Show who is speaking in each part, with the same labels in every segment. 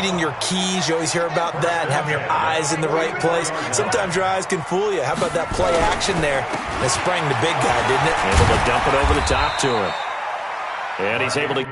Speaker 1: reading your keys. You always hear about that, and having your eyes in the right place. Sometimes your eyes can fool you. How about that play action there? That sprang the big guy, didn't it?
Speaker 2: Able to dump it over the top to him. And he's able to...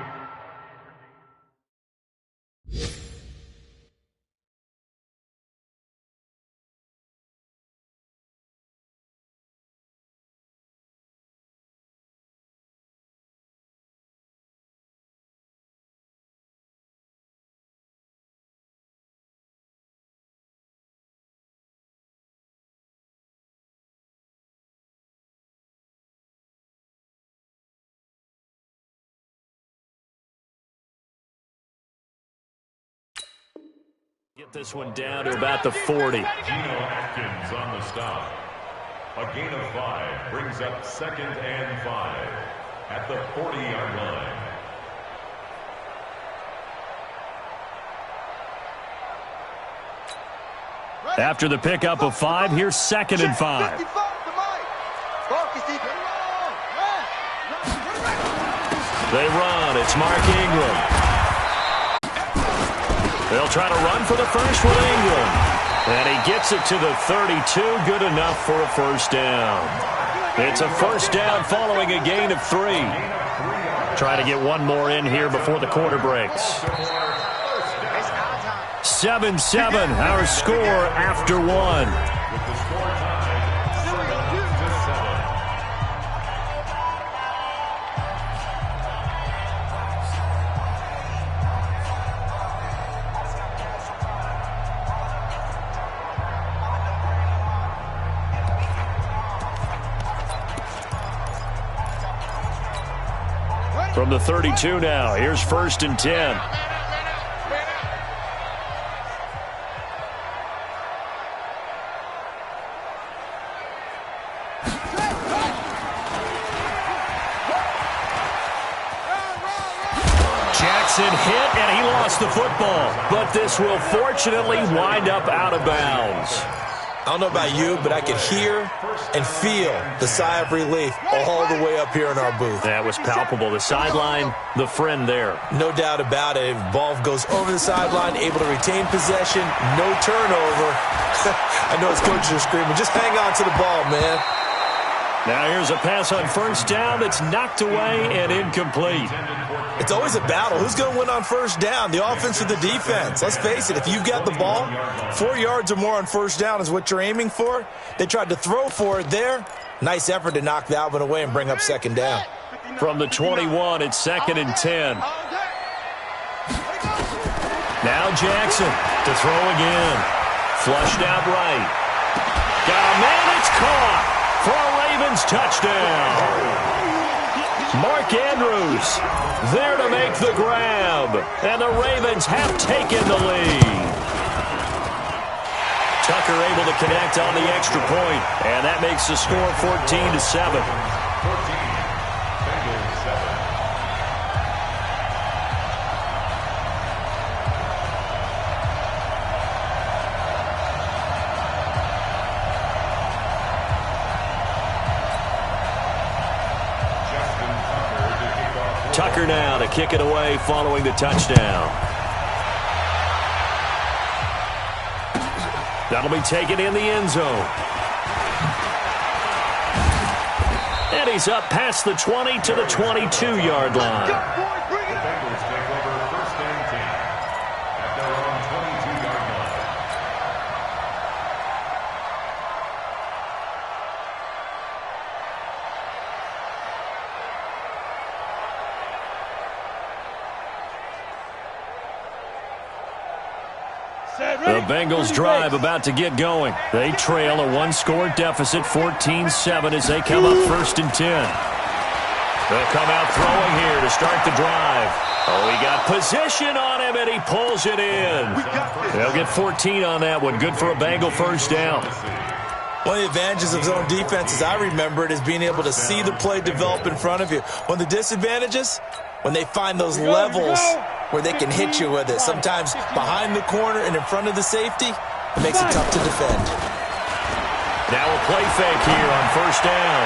Speaker 2: Get this one down to about the 40.
Speaker 3: Geno Atkins on the stop. A gain of 5 brings up 2nd and 5 at the 40-yard line.
Speaker 2: After the pickup of 5, here's 2nd and 5. They run. It's Mark Ingram. They'll try to run for the first with Ingram. And he gets it to the 32. Good enough for a first down. It's a first down following a gain of 3. Trying to get one more in here before the quarter breaks. 7-7, our score after 1. From the 32 now, here's 1st and 10. Jackson hit, and he lost the football. But this will fortunately wind up out of bounds.
Speaker 1: I don't know about you, but I could hear and feel the sigh of relief all the way up here in our booth.
Speaker 2: That was palpable. The sideline, the friend there.
Speaker 1: No doubt about it. If ball goes over the sideline, able to retain possession, no turnover. I know his coaches are screaming, just hang on to the ball, man.
Speaker 2: Now here's a pass on first down that's knocked away and incomplete.
Speaker 1: It's always a battle. Who's going to win on first down, the offense or the defense? Let's face it, if you've got the ball, 4 yards or more on first down is what you're aiming for. They tried to throw for it there. Nice effort to knock that one away and bring up 2nd down.
Speaker 2: From the 21, it's 2nd and 10. Now Jackson to throw again. Flushed out right. Got a man, it's caught for a Ravens touchdown. Mark Andrews there to make the grab. And the Ravens have taken the lead. Tucker able to connect on the extra point. And that makes the score 14-7. Tucker now to kick it away following the touchdown. That'll be taken in the end zone. And he's up past the 20 to the 22-yard line. The Bengals drive about to get going. They trail a one-score deficit, 14-7, as they come up 1st and 10. They'll come out throwing here to start the drive. Oh, he got position on him, and he pulls it in. They'll get 14 on that one. Good for a Bengal first down.
Speaker 1: One of the advantages of zone defense, as I remember it, is being able to see the play develop in front of you. One of the disadvantages, when they find those levels where they can hit you with it. Sometimes behind the corner and in front of the safety, it makes it tough to defend.
Speaker 2: Now a play fake here on first down.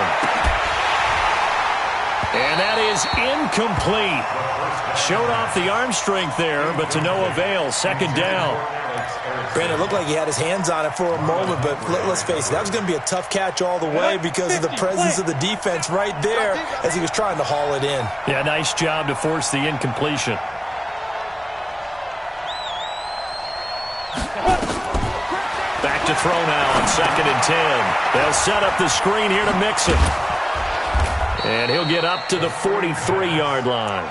Speaker 2: And that is incomplete. Showed off the arm strength there, but to no avail. Second down.
Speaker 1: Brandon, it looked like he had his hands on it for a moment, but let's face it, that was going to be a tough catch all the way because of the presence of the defense right there as he was trying to haul it in.
Speaker 2: Yeah, nice job to force the incompletion. Back to throw now on 2nd and 10. They'll set up the screen here to Mixon. And he'll get up to the 43-yard line.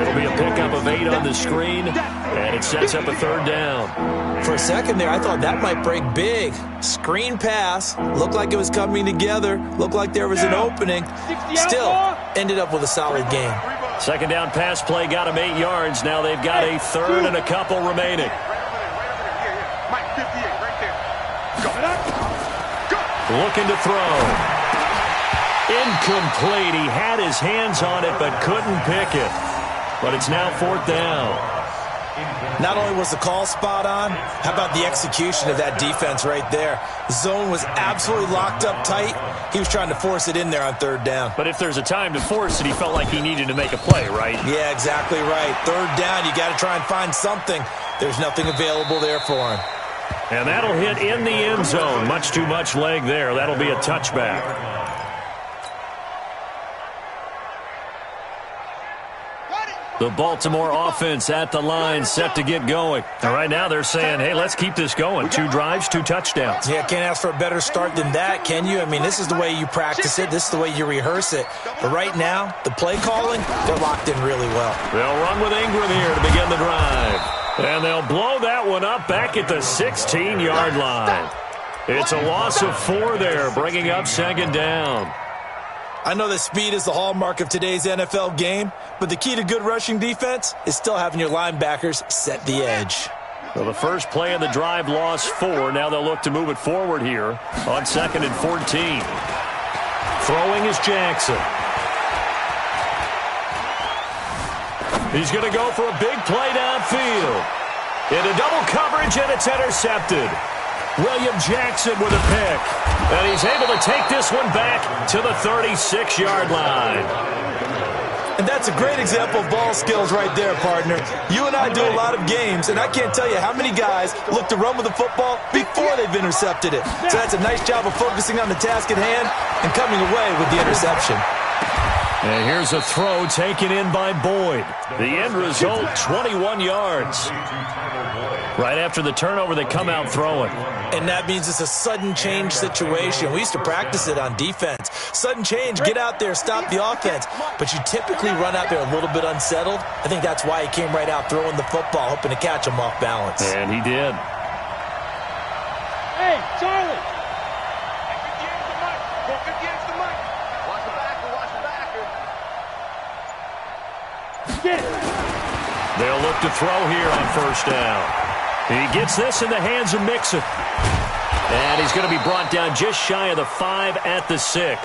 Speaker 2: It'll be a pickup of 8 on the screen, and it sets up a 3rd down.
Speaker 1: For a second there, I thought that might break big. Screen pass. Looked like it was coming together. Looked like there was an opening. Still, ended up with a solid game.
Speaker 2: 2nd down pass play got him 8 yards. Now they've got a 3rd and a couple remaining. Looking to throw. Incomplete. He had his hands on it but couldn't pick it. But it's now 4th down.
Speaker 1: Not only was the call spot on, how about the execution of that defense right there? The zone was absolutely locked up tight. He was trying to force it in there on 3rd down.
Speaker 2: But if there's a time to force it, he felt like he needed to make a play, right?
Speaker 1: Yeah, exactly right. 3rd down, you got to try and find something. There's nothing available there for him.
Speaker 2: And that'll hit in the end zone. Much too much leg there. That'll be a touchback. The Baltimore offense at the line, set to get going. And right now they're saying, hey, let's keep this going. 2 drives, 2 touchdowns.
Speaker 1: Yeah, can't ask for a better start than that, can you? I mean, this is the way you practice it. This is the way you rehearse it. But right now, the play calling, they're locked in really well.
Speaker 2: They'll run with Ingram here to begin the drive. And they'll blow that one up back at the 16-yard line. It's a loss of 4 there, bringing up 2nd down.
Speaker 1: I know that speed is the hallmark of today's NFL game, but the key to good rushing defense is still having your linebackers set the edge.
Speaker 2: Well, the first play of the drive lost 4. Now they'll look to move it forward here on 2nd and 14. Throwing is Jackson. He's going to go for a big play downfield. Into double coverage, and it's intercepted. William Jackson with a pick. And he's able to take this one back to the 36-yard line.
Speaker 1: And that's a great example of ball skills right there, partner. You and I do a lot of games, and I can't tell you how many guys look to run with the football before they've intercepted it. So that's a nice job of focusing on the task at hand and coming away with the interception.
Speaker 2: And here's a throw taken in by Boyd. The end result, 21 yards. Right after the turnover, they come out throwing.
Speaker 1: And that means it's a sudden change situation. We used to practice it on defense. Sudden change, get out there, stop the offense. But you typically run out there a little bit unsettled. I think that's why he came right out throwing the football, hoping to catch him off balance.
Speaker 2: And he did.
Speaker 4: Hey, Charlie! Get it.
Speaker 2: They'll look to throw here on 1st down. He gets this in the hands of Mixon. And he's going to be brought down just shy of the 5 at the 6.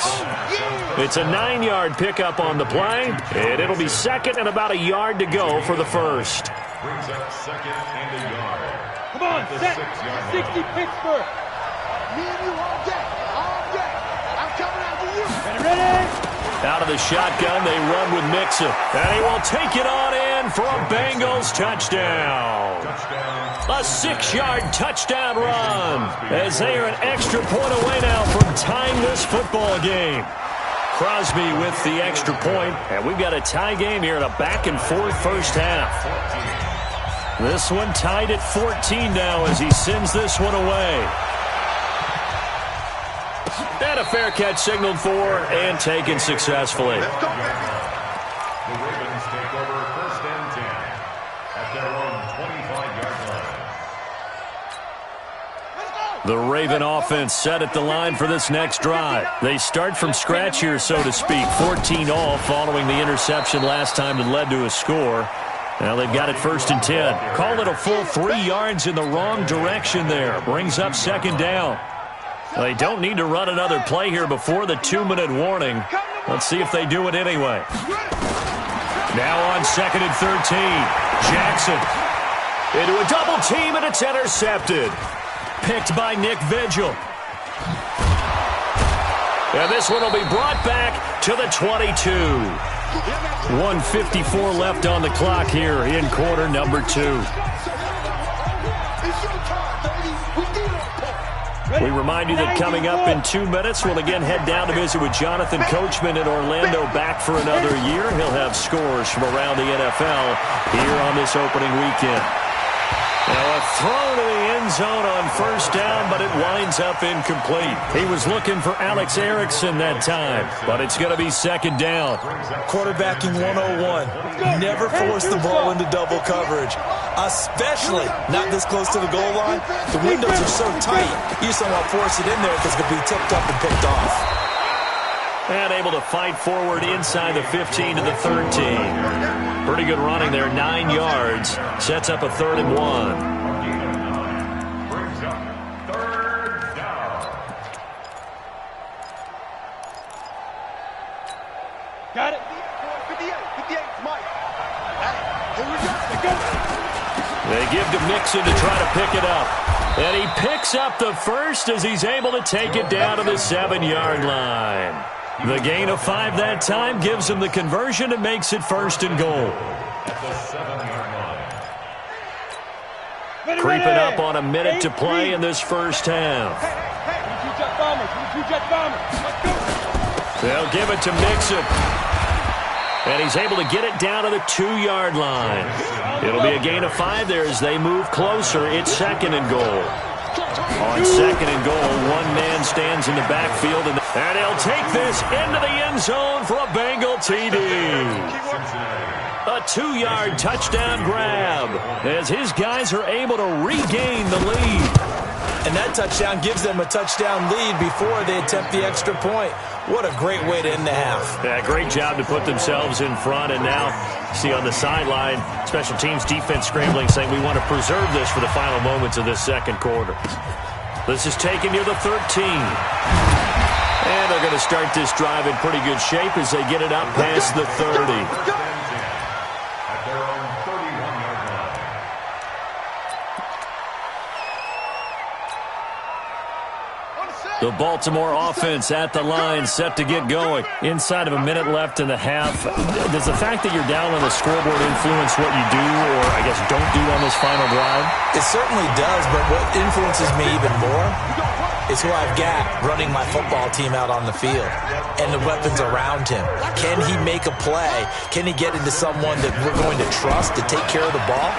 Speaker 2: It's a 9-yard pickup on the play, and it'll be 2nd and about a yard to go for the 1st.
Speaker 3: Brings up 2nd and a yard.
Speaker 4: Come on, set. 60 Pittsburgh.
Speaker 5: Me and you all day. All day. I'm coming after you.
Speaker 4: Ready?
Speaker 2: Out of the shotgun, they run with Mixon. And he will take it on in for a Bengals touchdown. A 6-yard touchdown run as they are an extra point away now from tying this football game. Crosby with the extra point, and we've got a tie game here in a back-and-forth first half. This one tied at 14 now as he sends this one away. And a fair catch signaled for and taken successfully.
Speaker 3: The Ravens take over 1st and 10 at their own 25-yard line.
Speaker 2: The Raven offense set at the line for this next drive. They start from scratch here, so to speak. 14 all following the interception last time that led to a score. Now they've got it 1st and 10. Call it a full 3 yards in the wrong direction there. Brings up 2nd down. They don't need to run another play here before the 2-minute warning. Let's see if they do it anyway. Now on 2nd and 13. Jackson into a double team, and it's intercepted. Picked by Nick Vigil. And this one will be brought back to the 22. 1:54 left on the clock here in quarter number 2. We remind you that coming up in 2 minutes, we'll again head down to visit with Jonathan Coachman in Orlando, back for another year. He'll have scores from around the NFL here on this opening weekend. Now a throw to the end zone on first down, but it winds up incomplete. He was looking for Alex Erickson that time, but it's going to be second down.
Speaker 1: Quarterbacking 101. Never force the ball into double coverage, especially not this close to the goal line. The windows are so tight, you just don't want to force it in there because it's going to be tipped up and picked off.
Speaker 2: And able to fight forward inside the 15 to the 13. Pretty good running there, 9 yards. Sets up a 3rd and 1.
Speaker 3: Brings up 3rd down.
Speaker 4: Got it.
Speaker 5: 58, Mike. Here we go.
Speaker 2: They give to Mixon to try to pick it up. And he picks up the first as he's able to take it down to the 7-yard line. The gain of 5 that time gives him the conversion and makes it 1st and goal.
Speaker 3: At the 7-yard line.
Speaker 2: Creeping up on a minute to play in this first half. They'll give it to Mixon. And he's able to get it down to the 2-yard line. It'll be a gain of 5 there as they move closer. It's 2nd and goal. On 2nd and goal, one man stands in the backfield, and he'll take this into the end zone for a Bengal TD. A 2-yard touchdown grab as his guys are able to regain the lead.
Speaker 1: And that touchdown gives them a touchdown lead before they attempt the extra point. What a great way to end the half.
Speaker 2: Yeah, great job to put themselves in front, and now see on the sideline, special teams defense scrambling, saying we want to preserve this for the final moments of this second quarter. This is taken near the 13. And they're going to start this drive in pretty good shape as they get it up past the 30.
Speaker 3: At their own 31-yard line.
Speaker 2: The Baltimore offense at the line, set to get going. Inside of a minute left in the half. Does the fact that you're down on the scoreboard influence what you do, or I guess don't do on this final drive?
Speaker 1: It certainly does, but what influences me even more is who I've got running my football team out on the field and the weapons around him. Can he make a play? Can he get into someone that we're going to trust to take care of the ball?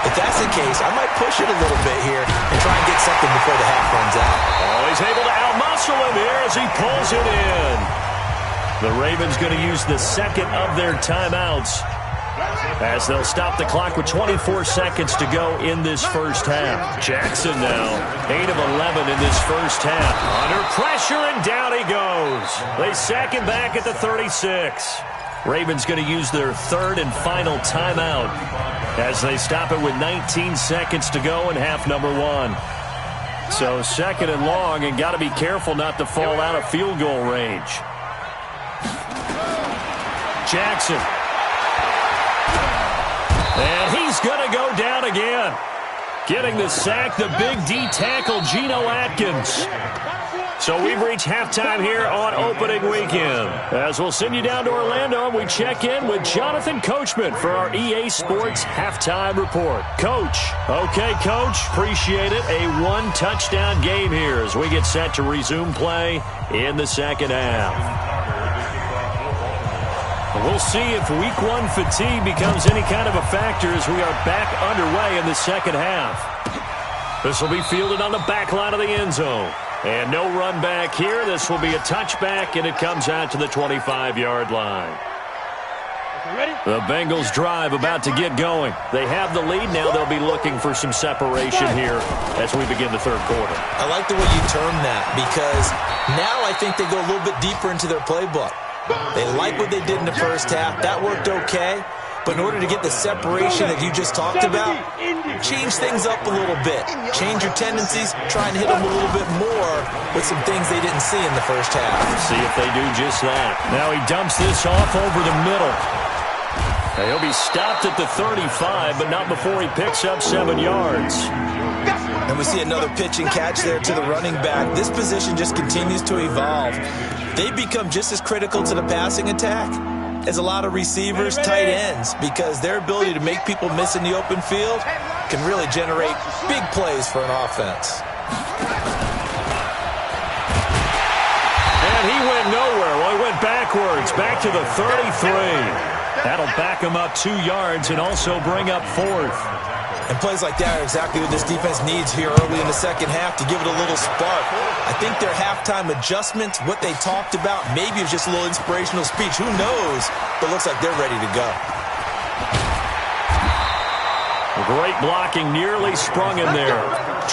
Speaker 1: If that's the case, I might push it a little bit here and try and get something before the half runs out.
Speaker 2: Oh, he's able to outmuscle him here as he pulls it in. The Ravens going to use the second of their timeouts as they'll stop the clock with 24 seconds to go in this first half. Jackson now, 8 of 11 in this first half. Under pressure, and down he goes. They sack him back at the 36. Ravens going to use their third and final timeout as they stop it with 19 seconds to go in half number 1. So second and long, and got to be careful not to fall out of field goal range. Jackson. And he's going to go down again. Getting the sack, the big D tackle, Geno Atkins. So we've reached halftime here on opening weekend. As we'll send you down to Orlando, and we check in with Jonathan Coachman for our EA Sports Halftime Report. Coach. Okay, Coach. Appreciate it. A one-touchdown game here as we get set to resume play in the second half. We'll see if week 1 fatigue becomes any kind of a factor as we are back underway in the second half. This will be fielded on the back line of the end zone. And no run back here. This will be a touchback, and it comes out to the 25-yard line. The Bengals drive about to get going. They have the lead. Now they'll be looking for some separation here as we begin the third quarter.
Speaker 1: I like the way you term that, because now I think they go a little bit deeper into their playbook. They like what they did in the first half. That worked okay. But in order to get the separation that you just talked about, change things up a little bit. Change your tendencies. Try and hit them a little bit more with some things they didn't see in the first half.
Speaker 2: See if they do just that. Now he dumps this off over the middle. Now he'll be stopped at the 35, but not before he picks up 7 yards.
Speaker 1: And we see another pitch and catch there to the running back. This position just continues to evolve. They become just as critical to the passing attack as a lot of receivers, tight ends, because their ability to make people miss in the open field can really generate big plays for an offense.
Speaker 2: And he went nowhere. Well, he went backwards, back to the 33. That'll back him up 2 yards and also bring up 4th.
Speaker 1: And plays like that are exactly what this defense needs here early in the second half to give it a little spark. I think their halftime adjustments, what they talked about, maybe it was just a little inspirational speech. Who knows? But it looks like they're ready to go.
Speaker 2: Great blocking, nearly sprung in there.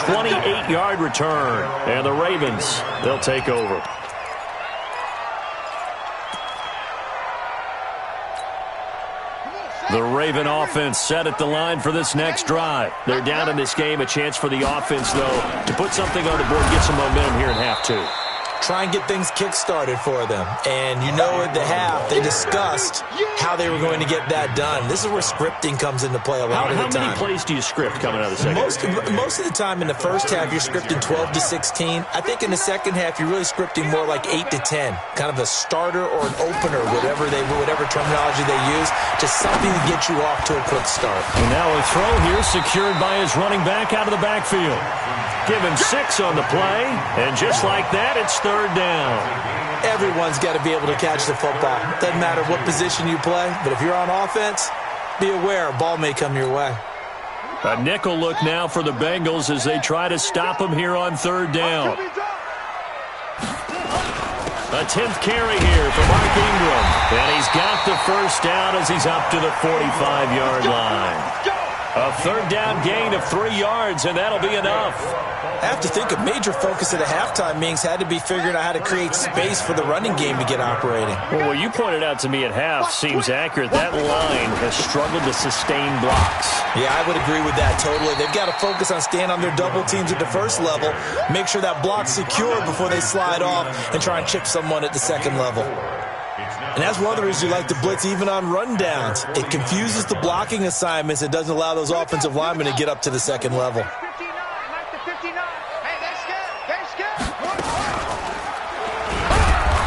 Speaker 2: 28-yard return. And the Ravens, they'll take over. The Raven offense set at the line for this next drive. They're down in this game. A chance for the offense, though, to put something on the board, get some momentum here in half 2.
Speaker 1: Try and get things kick-started for them. And you know at the half, they discussed how they were going to get that done. This is where scripting comes into play a lot of the time.
Speaker 2: How many plays do you script coming out of the second?
Speaker 1: Most of the time in the first half, you're scripting 12 to 16. I think in the second half, you're really scripting more like 8 to 10. Kind of a starter or an opener, whatever terminology they use, just something to get you off to a quick start.
Speaker 2: And now a throw here secured by his running back out of the backfield. Give him 6 on the play, and just like that, it's 3rd down.
Speaker 1: Everyone's got to be able to catch the football. Doesn't matter what position you play, but if you're on offense, be aware a ball may come your way.
Speaker 2: A nickel look now for the Bengals as they try to stop him here on 3rd down. A 10th carry here for Mark Ingram, and he's got the 1st down as he's up to the 45-yard line. A 3rd down gain of 3 yards, and that'll be enough.
Speaker 1: I have to think a major focus of the halftime meetings had to be figuring out how to create space for the running game to get operating.
Speaker 2: Well, what you pointed out to me at half seems accurate. That line has struggled to sustain blocks.
Speaker 1: Yeah, I would agree with that totally. They've got to focus on staying on their double teams at the first level, make sure that block's secure before they slide off and try and chip someone at the second level. And that's one of the reasons you like to blitz even on rundowns. It confuses the blocking assignments. It doesn't allow those offensive linemen to get up to the second level.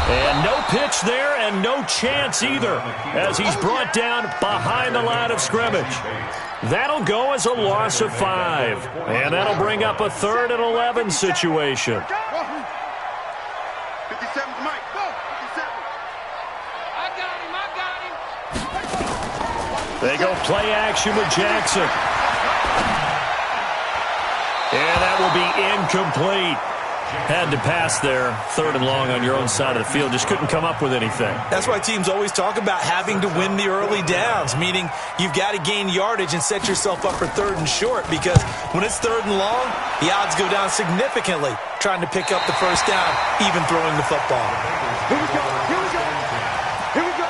Speaker 2: And no pitch there and no chance either as he's brought down behind the line of scrimmage. That'll go as a loss of 5. And that'll bring up a 3rd and 11 situation.
Speaker 5: 57's Mike. Go. 57.
Speaker 2: They go play action with Jackson. And that will be incomplete. Had to pass there, 3rd and long on your own side of the field. Just couldn't come up with anything.
Speaker 1: That's why teams always talk about having to win the early downs, meaning you've got to gain yardage and set yourself up for 3rd and short, because when it's 3rd and long, the odds go down significantly trying to pick up the 1st down, even throwing the football.
Speaker 5: Here we go. Here we go. Here we go.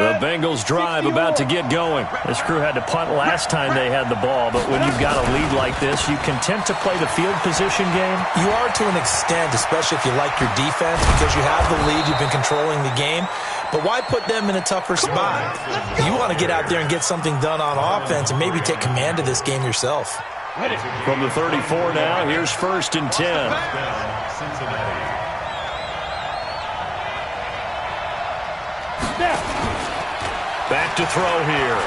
Speaker 2: The Bengals drive about to get going. This crew had to punt last time they had the ball, but when you've got a lead like this, you content to play the field position game?
Speaker 1: You are to an extent, especially if you like your defense, because you have the lead, you've been controlling the game. But why put them in a tougher spot? You want to get out there and get something done on offense and maybe take command of this game yourself.
Speaker 2: From the 34 now, here's 1st and 10. Back to throw here.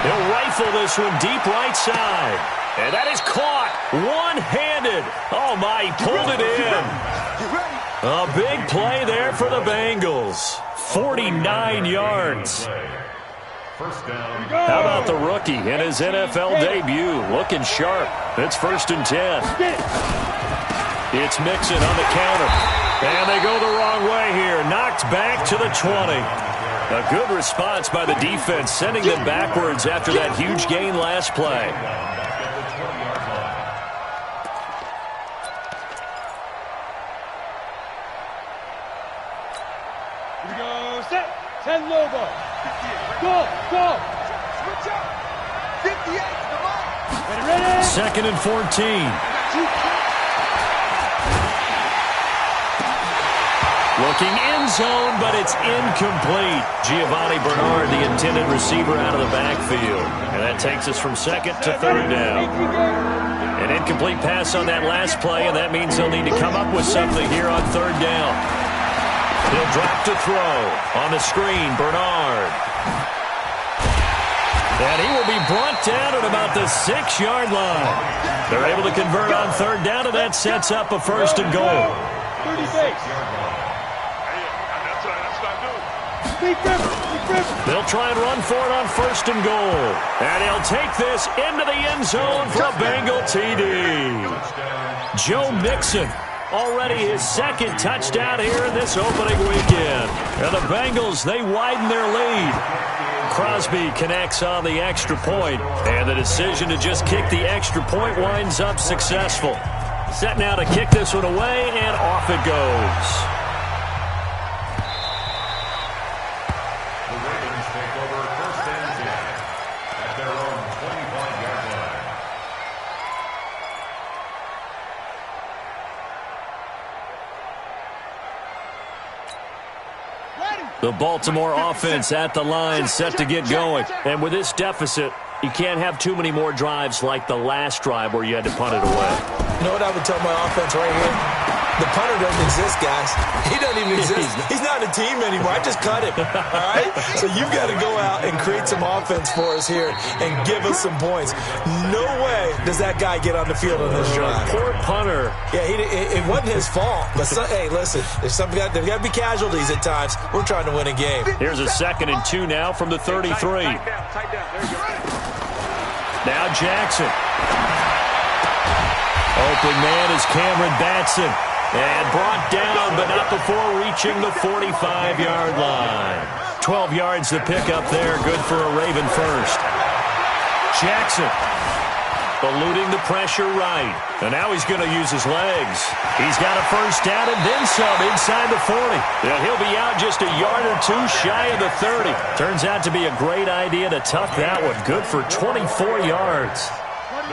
Speaker 2: He'll rifle this one deep right side. And that is caught one-handed. Oh, my, he pulled it in. A big play there for the Bengals. 49 yards. How about the rookie in his NFL debut? Looking sharp. It's 1st and 10. It's Mixon on the counter. And they go the wrong way here. Knocked back to the 20. A good response by the defense, sending them backwards after that huge gain last play.
Speaker 4: Here we go, set, 10 logo. Go, go.
Speaker 5: Switch up. 58, come on.
Speaker 4: Ready?
Speaker 2: 2nd and 14. Looking end zone, but it's incomplete. Giovanni Bernard, the intended receiver, out of the backfield. And that takes us from second to third down. An incomplete pass on that last play, and that means they'll need to come up with something here on third down. He'll drop to throw. On the screen, Bernard. And he will be brought down at about the 6-yard line. They're able to convert on third down, and that sets up a first and goal.
Speaker 4: 30 base.
Speaker 2: They'll try and run for it on first and goal. And he'll take this into the end zone for a Bengal TD. Joe Mixon, already his second touchdown here in this opening weekend. And the Bengals, they widen their lead. Crosby connects on the extra point, and the decision to just kick the extra point winds up successful. Set now to kick this one away, and off it goes.
Speaker 3: The Ravens take over first and 10 at their own 25-yard line.
Speaker 2: The Baltimore offense at the line, set to get going. And with this deficit, you can't have too many more drives like the last drive where you had to punt it away.
Speaker 1: You know what I would tell my offense right here? The punter doesn't exist, guys. He doesn't even exist. He's not a team anymore. I just cut him, all right? So you've got to go out and create some offense for us here and give us some points. No way does that guy get on the field on this drive.
Speaker 2: Poor punter.
Speaker 1: Yeah, it wasn't his fault. But, hey, listen, there's got to be casualties at times. We're trying to win a game.
Speaker 2: Here's a 2nd and 2 now from the 33.
Speaker 4: Tight down. There you go.
Speaker 2: Now Jackson. Open man is Cameron Batson. And brought down, but not before reaching the 45-yard line. 12 yards to pick up there. Good for a Raven first. Jackson eluding the pressure right. And now he's going to use his legs. He's got a first down and then some inside the 40. Yeah, he'll be out just a yard or two shy of the 30. Turns out to be a great idea to tuck that one. Good for 24 yards.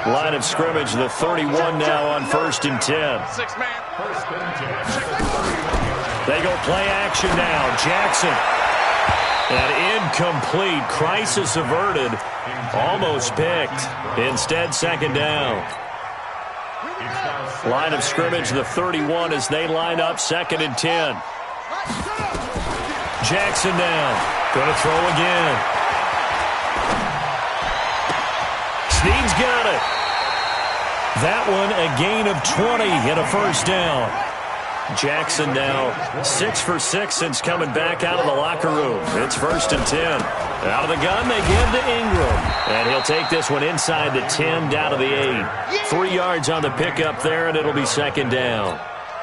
Speaker 2: Line of scrimmage, the 31 now on first and 10. They go play action now. Jackson. And incomplete. Crisis averted. Almost picked. Instead, second down. Line of scrimmage, the 31 as they line up 2nd and 10. Jackson now. Going to throw again. Snead's got it. That one a gain of 20 and a first down. Jackson now 6 for 6 since coming back out of the locker room. It's 1st and 10. Out of the gun, they give to Ingram. And he'll take this one inside the 10 down to the 8. 3 yards on the pickup there, and it'll be 2nd down.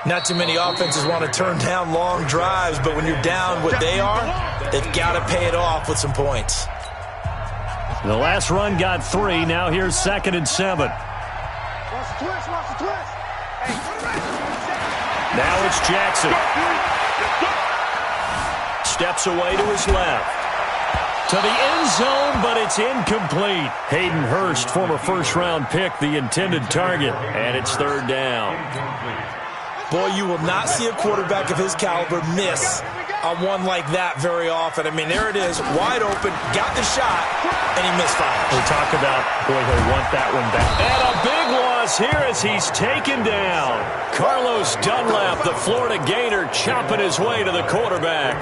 Speaker 1: Not too many offenses want to turn down long drives, but when you're down what they are, they've got to pay it off with some points.
Speaker 2: The last run got 3. Now here's 2nd and 7.
Speaker 5: Watch the twist.
Speaker 2: Now it's Jackson. Steps away to his left. To the end zone, but it's incomplete. Hayden Hurst, former first-round pick, the intended target. And it's 3rd down.
Speaker 1: Boy, you will not see a quarterback of his caliber miss on one like that very often. I mean, there it is, wide open, got the shot, and he misfired.
Speaker 2: We talk about, boy, he'll want that one back. And a big loss here as he's taken down. Carlos Dunlap, the Florida Gator, chopping his way to the quarterback.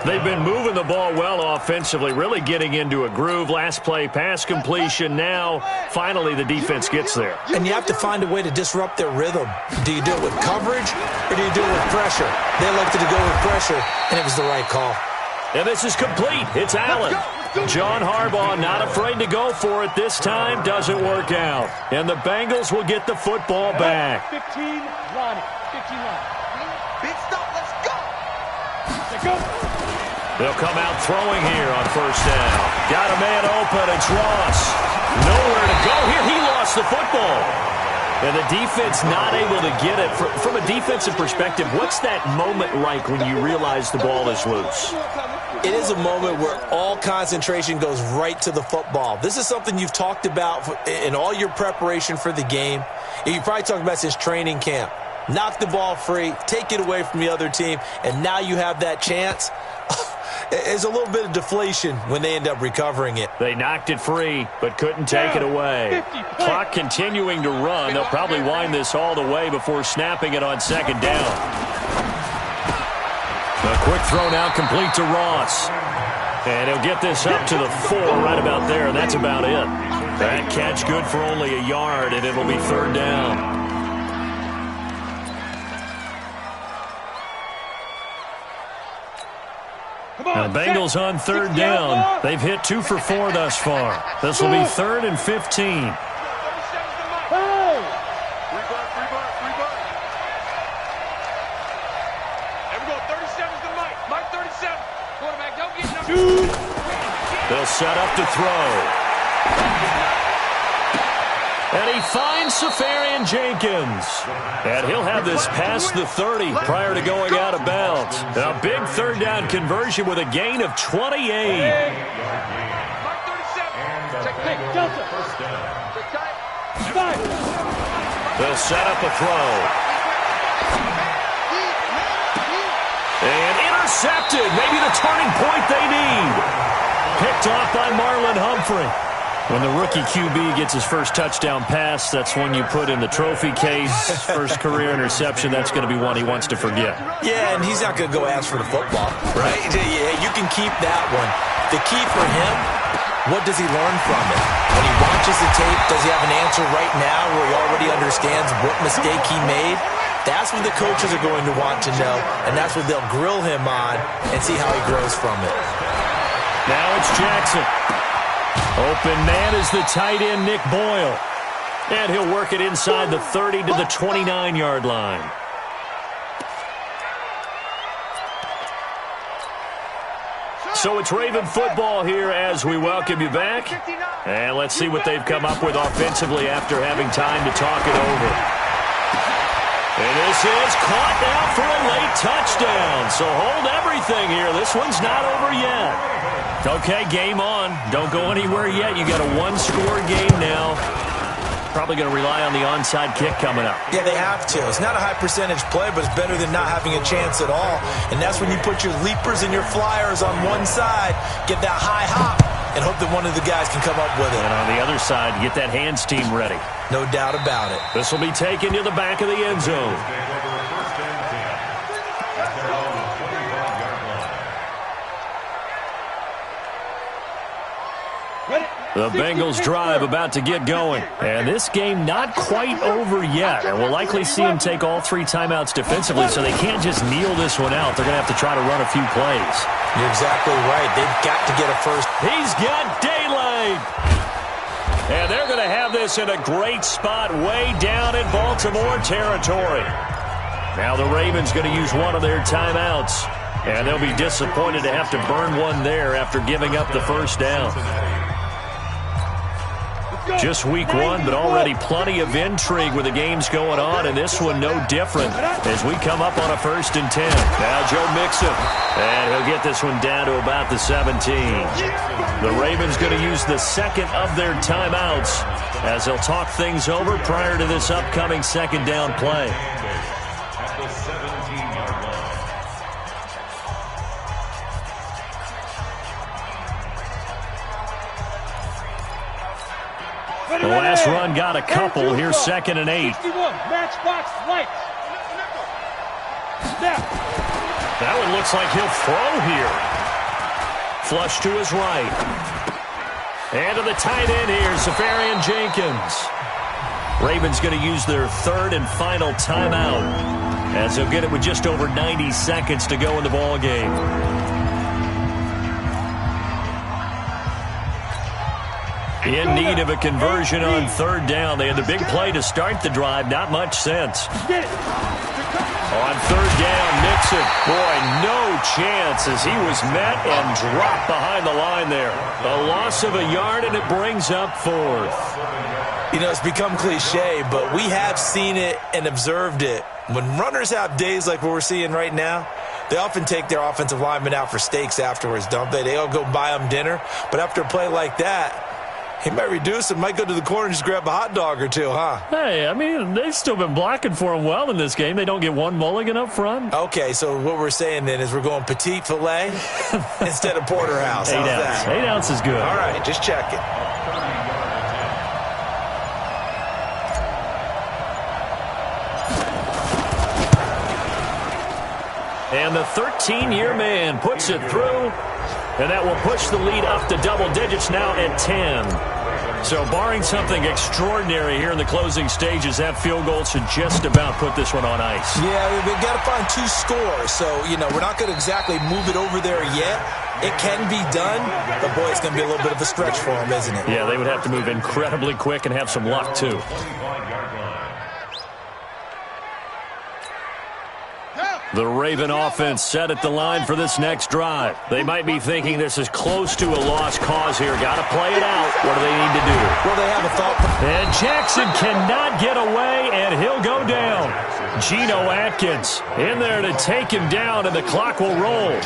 Speaker 2: They've been moving the ball well offensively, really getting into a groove. Last play, pass completion. Now, finally, the defense gets there.
Speaker 1: And you have to find a way to disrupt their rhythm. Do you do it with coverage, or do you do it with pressure? They elected to go with pressure, and it was the right call.
Speaker 2: And this is complete. It's Allen. John Harbaugh not afraid to go for it this time. Doesn't work out. And the Bengals will get the football back.
Speaker 4: 15, Lonnie. 15, Lonnie.
Speaker 5: Big stop, let's go.
Speaker 4: Let's go.
Speaker 2: They'll come out throwing here on first down. Got a man open. It's Ross. Nowhere to go here. He lost the football. And the defense not able to get it. From a defensive perspective, what's that moment like when you realize the ball is loose?
Speaker 1: It is a moment where all concentration goes right to the football. This is something you've talked about in all your preparation for the game. You probably talked about since training camp. knock the ball free, take it away from the other team, and now you have that chance. It's a little bit of deflation when they end up recovering it.
Speaker 2: They knocked it free, but couldn't take it away. Clock continuing to run. They'll probably wind this all the way before snapping it on second down. A quick throw now complete to Ross. And he'll get this up to the 4 right about there, and that's about it. That catch good for only a yard, and it'll be third down. Now, the Bengals on third down. They've hit 2 for 4 thus far. This will be 3rd and 15. They'll set up to throw. And he finds Safarian Jenkins. And he'll have this past the 30 prior to going out of bounds. A big third down conversion with a gain of 28. They'll set up a throw. And intercepted. Maybe the turning point they need. Picked off by Marlon Humphrey. When the rookie QB gets his first touchdown pass, that's one you put in the trophy case. First career interception, that's going to be one he wants to forget.
Speaker 1: Yeah, and he's not going to go ask for the football, right? Yeah, you can keep that one. The key for him, what does he learn from it? When he watches the tape, does he have an answer right now where he already understands what mistake he made? That's what the coaches are going to want to know, and that's what they'll grill him on and see how he grows from it.
Speaker 2: Now it's Jackson. Open man is the tight end, Nick Boyle. And he'll work it inside the 30 to the 29-yard line. So it's Raven football here as we welcome you back. And let's see what they've come up with offensively after having time to talk it over. And this is caught now for a late touchdown. So hold everything here. This one's not over yet. Okay, game on. Don't go anywhere yet. You got a one-score game now. Probably going to rely on the onside kick coming up.
Speaker 1: Yeah, they have to. It's not a high-percentage play, but it's better than not having a chance at all. And that's when you put your leapers and your flyers on one side, get that high hop, and hope that one of the guys can come up with it.
Speaker 2: And on the other side, get that hands team ready.
Speaker 1: No doubt about it.
Speaker 2: This will be taken to the back of the end zone. The Bengals drive about to get going. And this game not quite over yet. And we'll likely see them take all 3 timeouts defensively, so they can't just kneel this one out. They're going to have to try to run a few plays.
Speaker 1: You're exactly right. They've got to get a first.
Speaker 2: He's got daylight. And they're going to have this in a great spot way down in Baltimore territory. Now the Ravens going to use one of their timeouts. And they'll be disappointed to have to burn one there after giving up the first down. Just week 1, but already plenty of intrigue with the games going on, and this one no different as we come up on a 1st and 10. Now Joe Mixon, and he'll get this one down to about the 17. The Ravens going to use the second of their timeouts as they'll talk things over prior to this upcoming second down play.
Speaker 3: At the 17-yard line.
Speaker 2: The last run got a couple. Here's 2nd and 8.
Speaker 4: Matchbox lights.
Speaker 2: That one looks like he'll throw here. Flush to his right. And to the tight end here, Safarian Jenkins. Ravens going to use their 3rd and final timeout as they'll get it with just over 90 seconds to go in the ball game. In need of a conversion on 3rd down. They had the big play to start the drive. Not much sense. On 3rd down, Mixon. Boy, no chance as he was met and dropped behind the line there. A loss of a yard, and it brings up 4th.
Speaker 1: You know, it's become cliche, but we have seen it and observed it. When runners have days like what we're seeing right now, they often take their offensive linemen out for steaks afterwards, don't they? They all go buy them dinner. But after a play like that, He might reduce it, might go to the corner and just grab a hot dog or two, huh?
Speaker 2: Hey, I mean, they've still been blocking for him well in this game. They don't get one mulligan up front.
Speaker 1: Okay, so what we're saying then is we're going petite filet instead of porterhouse.
Speaker 2: 8
Speaker 1: How's
Speaker 2: ounce.
Speaker 1: that?
Speaker 2: 8 ounce is good.
Speaker 1: All right, just checking.
Speaker 2: And the 13-year man puts it through, and that will push the lead up to double digits now at 10. So barring something extraordinary here in the closing stages, that field goal should just about put this one on ice.
Speaker 1: Yeah, we've got to find 2 scores. So, we're not going to exactly move it over there yet. It can be done, but, boy, it's going to be a little bit of a stretch for them, isn't it?
Speaker 2: Yeah, they would have to move incredibly quick and have some luck, too. The Raven offense set at the line for this next drive. They might be thinking this is close to a lost cause here. Got to play it out. What do they need to do?
Speaker 1: Well, they have a thought.
Speaker 2: And Jackson cannot get away, and he'll go down. Geno Atkins in there to take him down, and the clock will roll.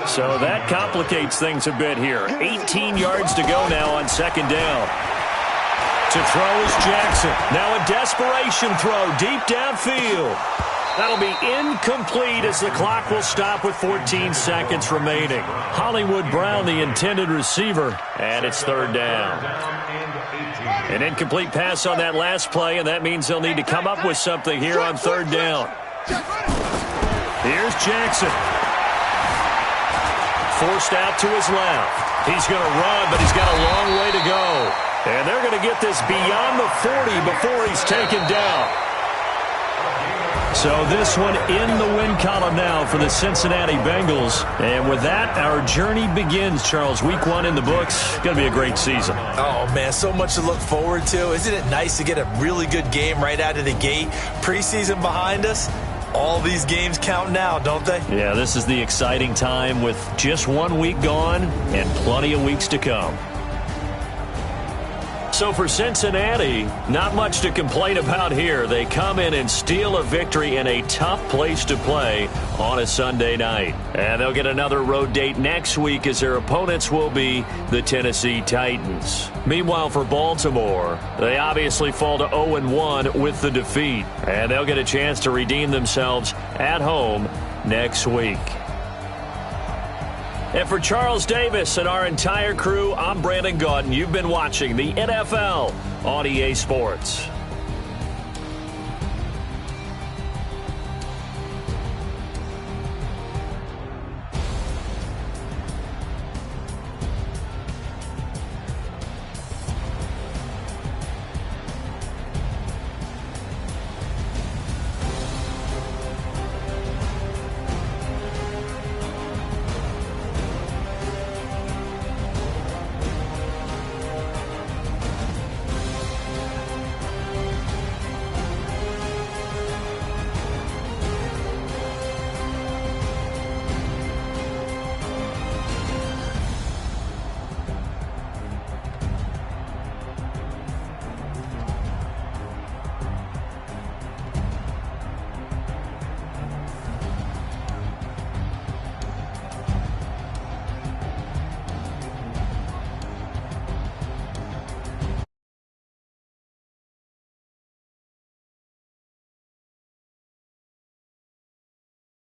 Speaker 2: So that complicates things a bit here. 18 yards to go now on second down. To throw is Jackson. Now a desperation throw deep downfield. That'll be incomplete as the clock will stop with 14 seconds remaining. Hollywood Brown, the intended receiver, and it's third down. An incomplete pass on that last play, and that means they'll need to come up with something here on third down. Here's Jackson. Forced out to his left. He's going to run, but he's got a long way to go. And they're going to get this beyond the 40 before he's taken down. So this one in the win column now for the Cincinnati Bengals. And with that, our journey begins, Charles. Week 1 in the books. Going to be a great season.
Speaker 1: Oh, man, so much to look forward to. Isn't it nice to get a really good game right out of the gate? Preseason behind us. All these games count now, don't they?
Speaker 2: Yeah, this is the exciting time with just 1 week gone and plenty of weeks to come. So for Cincinnati, not much to complain about here. They come in and steal a victory in a tough place to play on a Sunday night. And they'll get another road date next week as their opponents will be the Tennessee Titans. Meanwhile, for Baltimore, they obviously fall to 0-1 with the defeat. And they'll get a chance to redeem themselves at home next week. And for Charles Davis and our entire crew, I'm Brandon Gaudin. You've been watching the NFL on EA Sports.